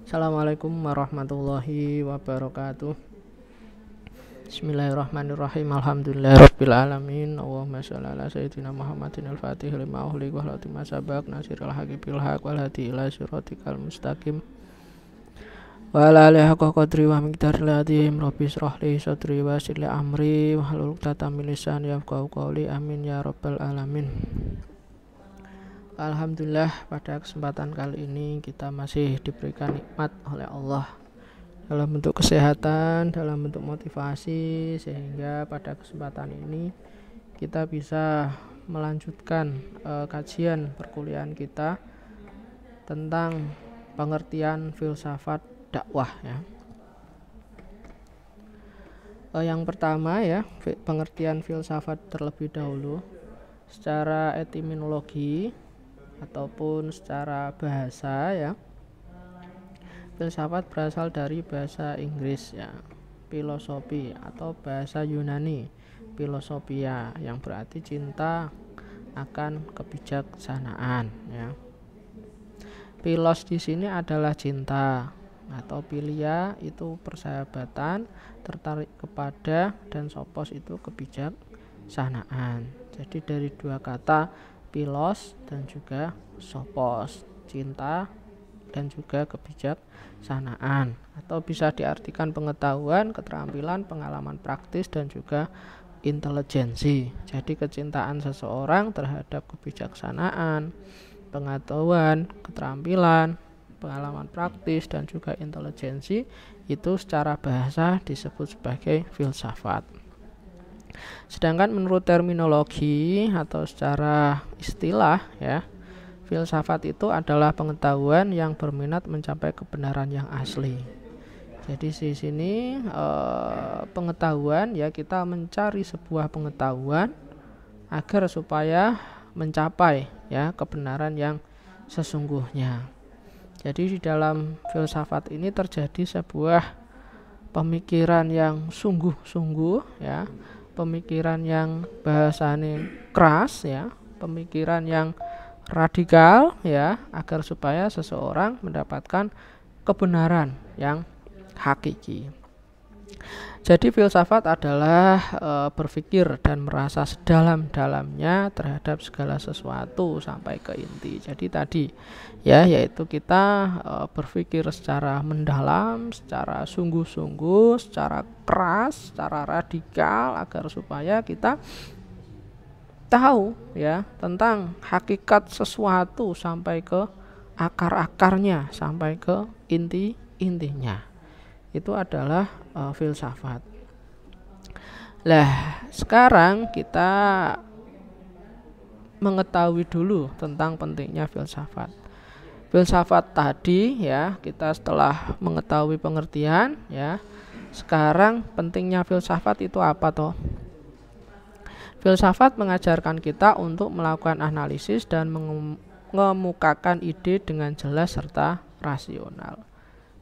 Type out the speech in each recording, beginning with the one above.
Assalamualaikum warahmatullahi wabarakatuh. Bismillahirrahmanirrahim. Alhamdulillahirabbil alamin. Allahumma shalli ala sayyidina Muhammadin al-Fatih lima ughliq wal khatim sabaq nasiril haqqi bil haqq wal hadi ila siratikal mustaqim. Wa ala alihi haqqa qadri wa miqdaril azim. Rabbi shrah li sadri wa yassir li amri wahlul 'uqdatam min lisani yafqahu qawli. Amin ya rabbal alamin. Alhamdulillah, pada kesempatan kali ini kita masih diberikan nikmat oleh Allah dalam bentuk kesehatan, dalam bentuk motivasi, sehingga pada kesempatan ini kita bisa melanjutkan kajian perkuliahan kita tentang pengertian filsafat dakwah ya. Yang pertama ya, pengertian filsafat terlebih dahulu secara etimologi ataupun secara bahasa ya. Filsafat berasal dari bahasa Inggris ya, filosofi, atau bahasa Yunani filosofia, yang berarti cinta akan kebijaksanaan ya. Philos di sini adalah cinta, atau philia itu persahabatan, tertarik kepada, dan sophos itu kebijaksanaan. Jadi dari dua kata philos dan juga sophos, cinta dan juga kebijaksanaan, atau bisa diartikan pengetahuan, keterampilan, pengalaman praktis, dan juga intelijensi. Jadi kecintaan seseorang terhadap kebijaksanaan, pengetahuan, keterampilan, pengalaman praktis, dan juga intelijensi itu secara bahasa disebut sebagai filsafat. Sedangkan menurut terminologi atau secara istilah ya, filsafat itu adalah pengetahuan yang berminat mencapai kebenaran yang asli. Jadi di sini pengetahuan ya, kita mencari sebuah pengetahuan agar supaya mencapai ya kebenaran yang sesungguhnya. Jadi di dalam filsafat ini terjadi sebuah pemikiran yang sungguh-sungguh ya, pemikiran yang bahasanya keras ya, pemikiran yang radikal ya, agar supaya seseorang mendapatkan kebenaran yang hakiki. Jadi filsafat adalah berpikir dan merasa sedalam-dalamnya terhadap segala sesuatu sampai ke inti. Jadi tadi ya, yaitu kita berpikir secara mendalam, secara sungguh-sungguh, secara keras, secara radikal, agar supaya kita tahu ya tentang hakikat sesuatu sampai ke akar-akarnya, sampai ke inti-intinya. Itu adalah filsafat. Lah, sekarang kita mengetahui dulu tentang pentingnya filsafat. Filsafat tadi ya, kita setelah mengetahui pengertian ya, sekarang pentingnya filsafat itu apa toh? Filsafat mengajarkan kita untuk melakukan analisis dan mengemukakan ide dengan jelas serta rasional.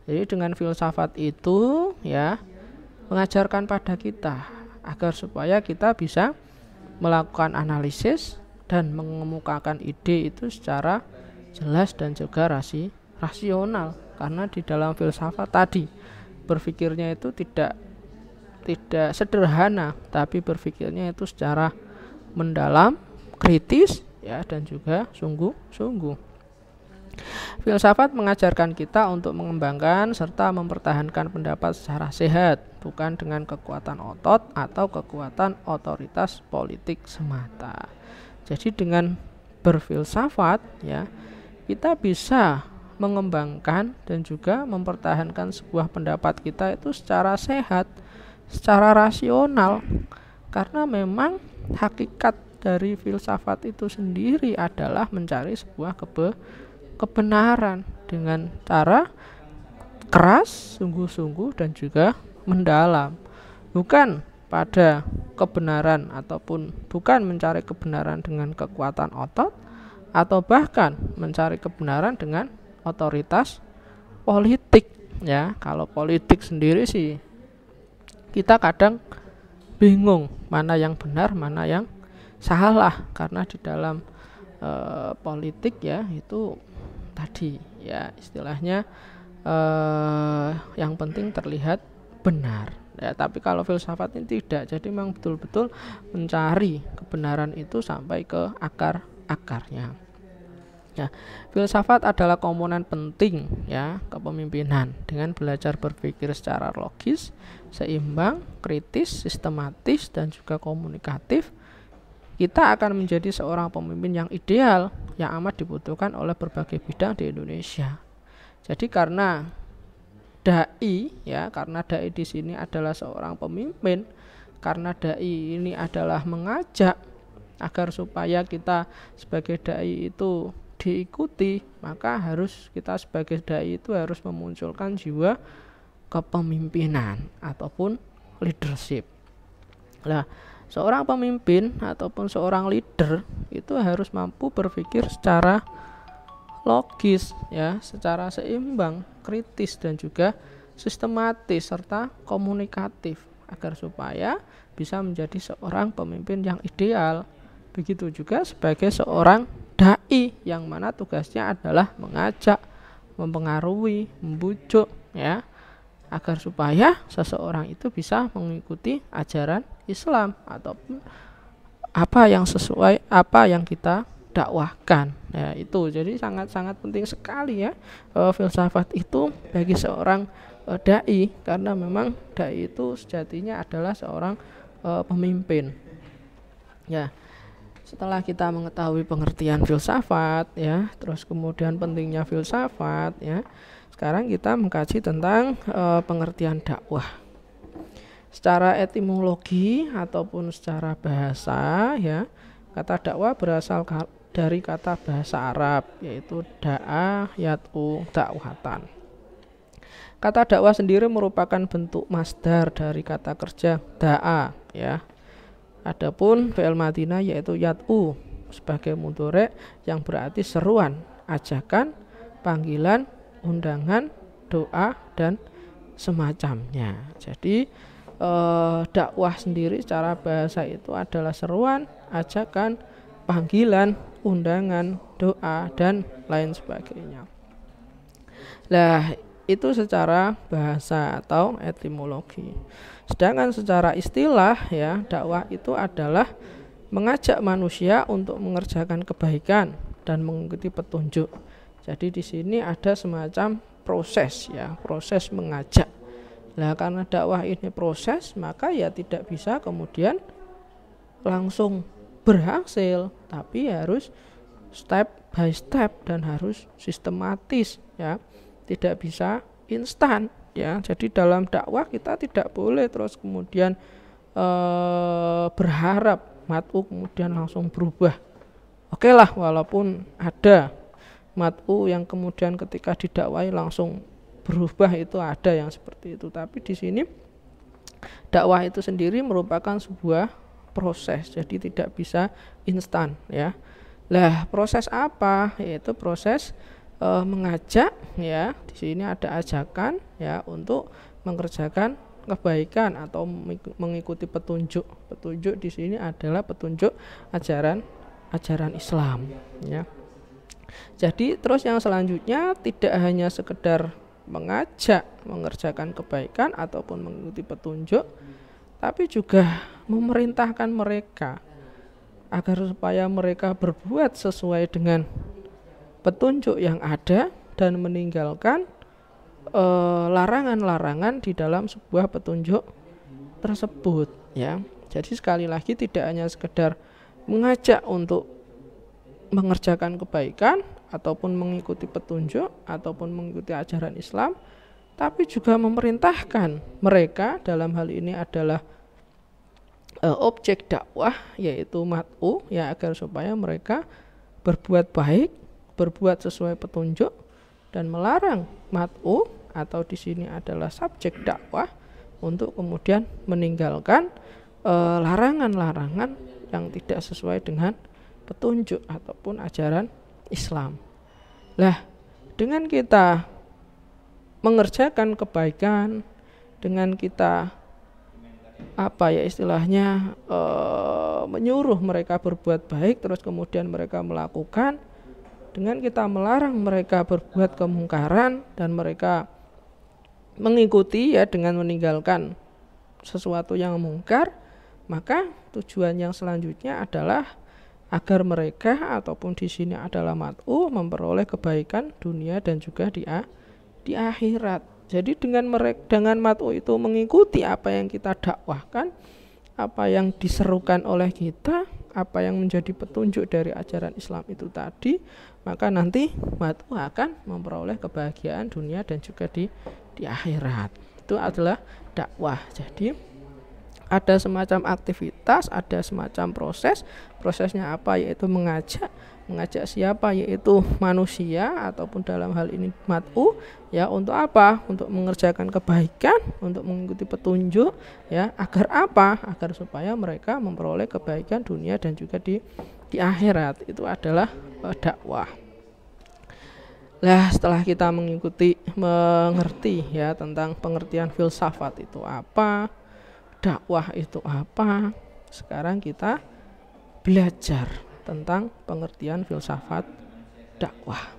Jadi dengan filsafat itu ya, mengajarkan pada kita agar supaya kita bisa melakukan analisis dan mengemukakan ide itu secara jelas dan juga rasional. Karena di dalam filsafat tadi berpikirnya itu tidak sederhana, tapi berpikirnya itu secara mendalam, kritis ya, dan juga sungguh-sungguh. Filsafat mengajarkan kita untuk mengembangkan serta mempertahankan pendapat secara sehat, bukan dengan kekuatan otot atau kekuatan otoritas politik semata. Jadi dengan berfilsafat ya, kita bisa mengembangkan dan juga mempertahankan sebuah pendapat kita itu secara sehat, secara rasional. Karena memang hakikat dari filsafat itu sendiri adalah mencari sebuah kebenaran dengan cara keras, sungguh-sungguh, dan juga mendalam. Bukan pada kebenaran ataupun bukan mencari kebenaran dengan kekuatan otot, atau bahkan mencari kebenaran dengan otoritas politik ya. Kalau politik sendiri sih kita kadang bingung mana yang benar, mana yang salah, karena di dalam politik ya itu tadi ya istilahnya yang penting terlihat benar. Ya, tapi kalau filsafat ini tidak. Jadi memang betul-betul mencari kebenaran itu sampai ke akar-akarnya. Ya, filsafat adalah komponen penting ya kepemimpinan. Dengan belajar berpikir secara logis, seimbang, kritis, sistematis, dan juga komunikatif, kita akan menjadi seorang pemimpin yang ideal yang amat dibutuhkan oleh berbagai bidang di Indonesia. Jadi karena dai di sini adalah seorang pemimpin, karena dai ini adalah mengajak agar supaya kita sebagai dai itu diikuti, maka kita sebagai dai itu harus memunculkan jiwa kepemimpinan ataupun leadership. Nah, seorang pemimpin ataupun seorang leader itu harus mampu berpikir secara logis ya, secara seimbang, kritis, dan juga sistematis serta komunikatif agar supaya bisa menjadi seorang pemimpin yang ideal. Begitu juga sebagai seorang dai yang mana tugasnya adalah mengajak, mempengaruhi, membujuk ya, agar supaya seseorang itu bisa mengikuti ajaran Islam ataupun apa yang sesuai apa yang kita dakwahkan. Ya, itu jadi sangat-sangat penting sekali ya filsafat itu bagi seorang dai, karena memang dai itu sejatinya adalah seorang pemimpin. Ya, setelah kita mengetahui pengertian filsafat ya, terus kemudian pentingnya filsafat ya, sekarang kita mengkaji tentang pengertian dakwah. Secara etimologi ataupun secara bahasa ya, kata dakwah berasal dari kata bahasa Arab yaitu da'a yad'u dakwatan. Kata dakwah sendiri merupakan bentuk masdar dari kata kerja da'a ya. Adapun fi'il madina yaitu yad'u sebagai mudhari' yang berarti seruan, ajakan, panggilan, undangan, doa, dan semacamnya. Jadi dakwah sendiri secara bahasa itu adalah seruan, ajakan, panggilan, undangan, doa, dan lain sebagainya. Nah, itu secara bahasa atau etimologi. Sedangkan secara istilah ya, dakwah itu adalah mengajak manusia untuk mengerjakan kebaikan dan mengikuti petunjuk. Jadi di sini ada semacam proses ya, proses mengajak. Nah, karena dakwah ini proses, maka ya tidak bisa kemudian langsung berhasil, tapi harus step by step dan harus sistematis ya, tidak bisa instan ya. Jadi dalam dakwah kita tidak boleh terus kemudian berharap mat'u kemudian langsung berubah. Oke lah, walaupun ada mat'u yang kemudian ketika didakwai langsung berubah, itu ada yang seperti itu, tapi di sini dakwah itu sendiri merupakan sebuah proses, jadi tidak bisa instan ya. Lah, proses apa? Yaitu proses mengajak ya. Di sini ada ajakan ya untuk mengerjakan kebaikan atau mengikuti petunjuk. Petunjuk di sini adalah petunjuk ajaran Islam ya. Jadi terus yang selanjutnya tidak hanya sekedar mengajak mengerjakan kebaikan ataupun mengikuti petunjuk, tapi juga memerintahkan mereka agar supaya mereka berbuat sesuai dengan petunjuk yang ada dan meninggalkan larangan-larangan di dalam sebuah petunjuk tersebut ya. Jadi sekali lagi tidak hanya sekedar mengajak untuk mengerjakan kebaikan ataupun mengikuti petunjuk ataupun mengikuti ajaran Islam, tapi juga memerintahkan mereka, dalam hal ini adalah objek dakwah yaitu mat'u ya, agar supaya mereka berbuat baik, berbuat sesuai petunjuk, dan melarang mat'u atau di sini adalah subjek dakwah untuk kemudian meninggalkan larangan-larangan yang tidak sesuai dengan petunjuk ataupun ajaran Islam. Lah, dengan kita mengerjakan kebaikan, dengan kita menyuruh mereka berbuat baik terus kemudian mereka melakukan, dengan kita melarang mereka berbuat kemungkaran dan mereka mengikuti ya dengan meninggalkan sesuatu yang mungkar, maka tujuan yang selanjutnya adalah agar mereka ataupun di sini adalah mat'u memperoleh kebaikan dunia dan juga di akhirat. Jadi dengan mat'u itu mengikuti apa yang kita dakwahkan, apa yang diserukan oleh kita, apa yang menjadi petunjuk dari ajaran Islam itu tadi, maka nanti mat'u akan memperoleh kebahagiaan dunia dan juga di akhirat. Itu adalah dakwah. Jadi ada semacam aktivitas, ada semacam prosesnya apa, yaitu mengajak siapa, yaitu manusia ataupun dalam hal ini mat'u ya, untuk apa? Untuk mengerjakan kebaikan, untuk mengikuti petunjuk ya, agar apa? Agar supaya mereka memperoleh kebaikan dunia dan juga di akhirat. Itu adalah dakwah. Nah, setelah kita mengerti ya tentang pengertian filsafat itu apa, dakwah itu apa, sekarang kita belajar tentang pengertian filsafat dakwah.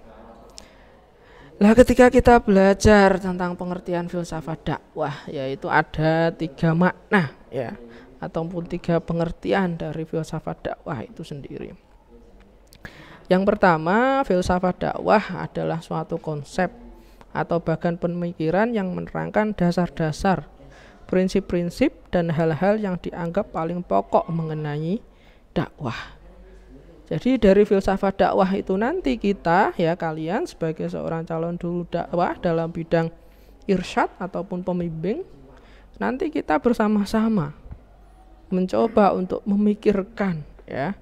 Nah, ketika kita belajar tentang pengertian filsafat dakwah, yaitu ada 3 makna ya, ataupun 3 pengertian dari filsafat dakwah itu sendiri. Yang pertama, filsafat dakwah adalah suatu konsep atau bahkan pemikiran yang menerangkan dasar-dasar, prinsip-prinsip dan hal-hal yang dianggap paling pokok mengenai dakwah. Jadi dari filsafat dakwah itu nanti kita ya, kalian sebagai seorang calon juru dakwah dalam bidang irsyad ataupun pembimbing, nanti kita bersama-sama mencoba untuk memikirkan ya,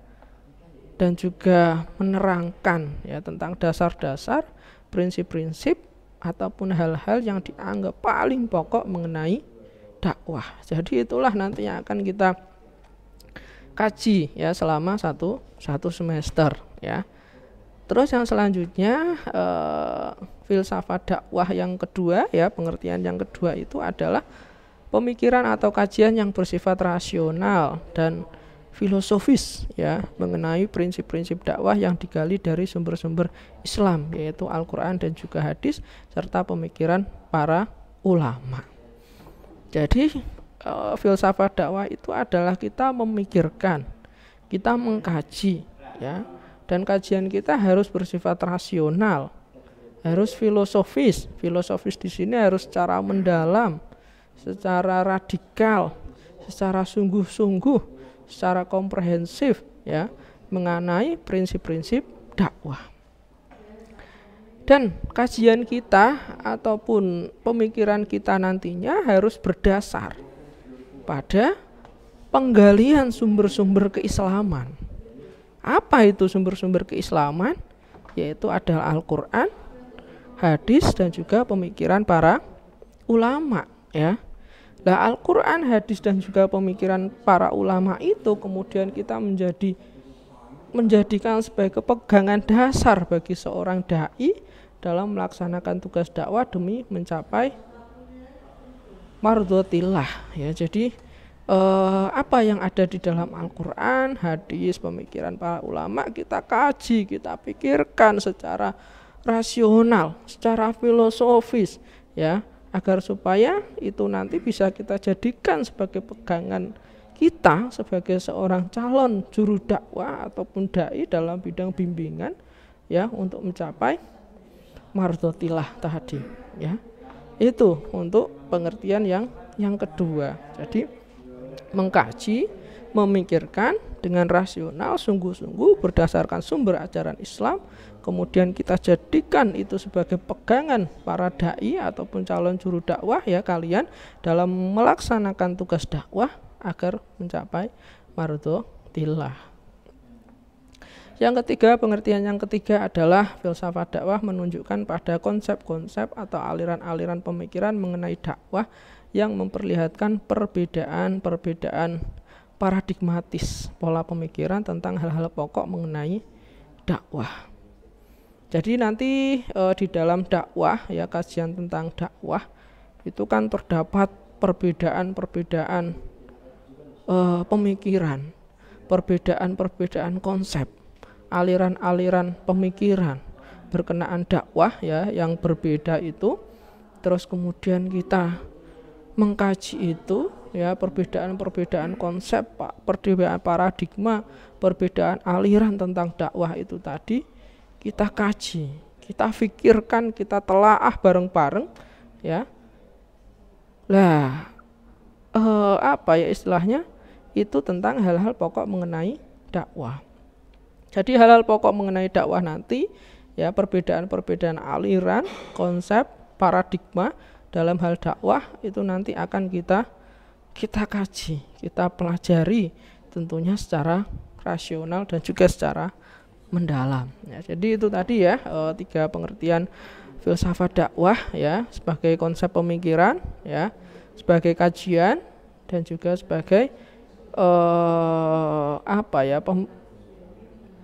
dan juga menerangkan ya tentang dasar-dasar, prinsip-prinsip ataupun hal-hal yang dianggap paling pokok mengenai dakwah. Jadi itulah nanti yang akan kita kaji ya selama satu semester ya. Terus yang selanjutnya filsafat dakwah yang kedua ya, pengertian yang kedua itu adalah pemikiran atau kajian yang bersifat rasional dan filosofis ya, mengenai prinsip-prinsip dakwah yang digali dari sumber-sumber Islam, yaitu Al-Quran dan juga hadis serta pemikiran para ulama. Jadi filsafat dakwah itu adalah kita memikirkan, kita mengkaji ya, dan kajian kita harus bersifat rasional, harus filosofis. Filosofis di sini harus secara mendalam, secara radikal, secara sungguh-sungguh, secara komprehensif ya, mengenai prinsip-prinsip dakwah. Dan kajian kita ataupun pemikiran kita nantinya harus berdasar pada penggalian sumber-sumber keislaman. Apa itu sumber-sumber keislaman? Yaitu adalah Al-Quran, hadis dan juga pemikiran para ulama ya. Nah, Al-Quran, hadis dan juga pemikiran para ulama itu kemudian kita menjadikan sebagai pegangan dasar bagi seorang dai dalam melaksanakan tugas dakwah demi mencapai mardhotillah ya. Jadi apa yang ada di dalam Al-Quran, hadis, pemikiran para ulama kita kaji, kita pikirkan secara rasional, secara filosofis ya, agar supaya itu nanti bisa kita jadikan sebagai pegangan kita sebagai seorang calon juru dakwah ataupun dai dalam bidang bimbingan ya, untuk mencapai mardhotillah tadi ya. Itu untuk pengertian yang kedua. Jadi mengkaji, memikirkan dengan rasional, sungguh-sungguh berdasarkan sumber ajaran Islam, kemudian kita jadikan itu sebagai pegangan para dai ataupun calon juru dakwah ya, kalian dalam melaksanakan tugas dakwah agar mencapai mardhotillah. Yang ketiga, pengertian yang ketiga adalah filsafat dakwah menunjukkan pada konsep-konsep atau aliran-aliran pemikiran mengenai dakwah yang memperlihatkan perbedaan-perbedaan paradigmatis pola pemikiran tentang hal-hal pokok mengenai dakwah. Jadi nanti di dalam dakwah ya, kajian tentang dakwah itu kan terdapat perbedaan-perbedaan pemikiran, perbedaan-perbedaan konsep, aliran-aliran pemikiran berkenaan dakwah ya, yang berbeda itu terus kemudian kita mengkaji itu ya, perbedaan-perbedaan konsep, perbedaan paradigma, perbedaan aliran tentang dakwah itu tadi kita kaji, kita pikirkan, kita telaah bareng-bareng ya. Lah apa ya istilahnya, itu tentang hal-hal pokok mengenai dakwah. Jadi hal-hal pokok mengenai dakwah nanti ya, perbedaan-perbedaan aliran, konsep, paradigma dalam hal dakwah itu nanti akan kita kaji, kita pelajari tentunya secara rasional dan juga secara mendalam ya. Jadi itu tadi ya 3 pengertian filsafat dakwah ya, sebagai konsep pemikiran ya, sebagai kajian, dan juga sebagai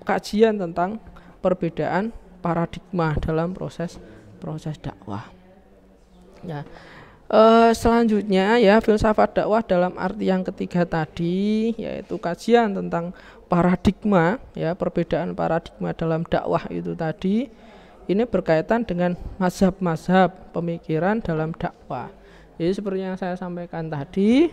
kajian tentang perbedaan paradigma dalam proses dakwah. Ya. Selanjutnya ya, filsafat dakwah dalam arti yang ketiga tadi yaitu kajian tentang paradigma ya, perbedaan paradigma dalam dakwah itu tadi. Ini berkaitan dengan mazhab-mazhab pemikiran dalam dakwah. Jadi seperti yang saya sampaikan tadi,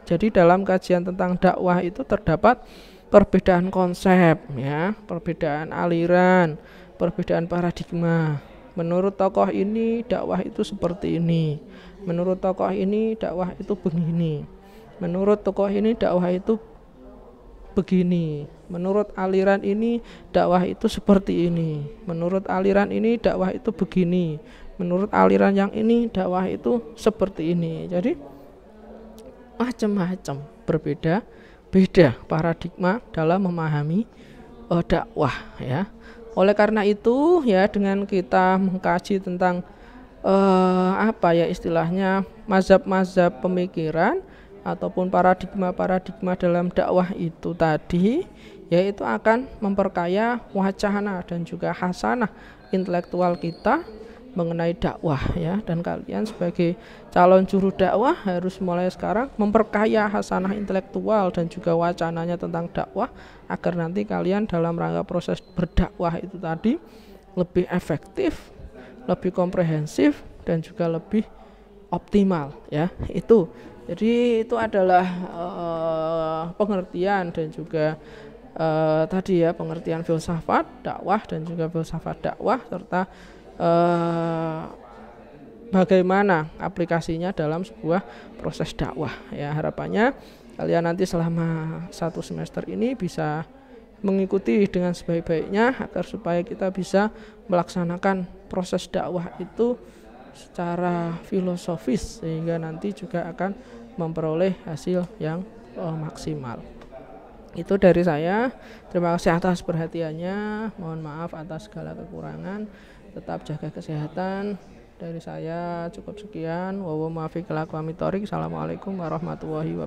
jadi dalam kajian tentang dakwah itu terdapat perbedaan konsep ya, perbedaan aliran, perbedaan paradigma. Menurut tokoh ini dakwah itu seperti ini. Menurut tokoh ini dakwah itu begini. Menurut tokoh ini dakwah itu begini. Menurut aliran ini dakwah itu seperti ini. Menurut aliran ini dakwah itu begini. Menurut aliran yang ini dakwah itu seperti ini. Jadi macam-macam, berbeda-beda paradigma dalam memahami dakwah ya. Oleh karena itu ya, dengan kita mengkaji tentang istilahnya mazhab-mazhab pemikiran ataupun paradigma-paradigma dalam dakwah itu tadi, yaitu akan memperkaya wacana dan juga hasanah intelektual kita mengenai dakwah ya. Dan kalian sebagai calon juru dakwah harus mulai sekarang memperkaya hasanah intelektual dan juga wacananya tentang dakwah, agar nanti kalian dalam rangka proses berdakwah itu tadi lebih efektif, lebih komprehensif, dan juga lebih optimal ya. Itu jadi itu adalah pengertian dan juga tadi ya, pengertian filsafat dakwah dan juga filsafat dakwah, serta bagaimana aplikasinya dalam sebuah proses dakwah ya. Harapannya kalian nanti selama 1 semester ini bisa mengikuti dengan sebaik-baiknya, agar supaya kita bisa melaksanakan proses dakwah itu secara filosofis, sehingga nanti juga akan memperoleh hasil yang maksimal. Itu dari saya. Terima kasih atas perhatiannya. Mohon maaf atas segala kekurangan. Tetap jaga kesehatan. Dari saya cukup sekian. Assalamualaikum warahmatullahi wabarakatuh.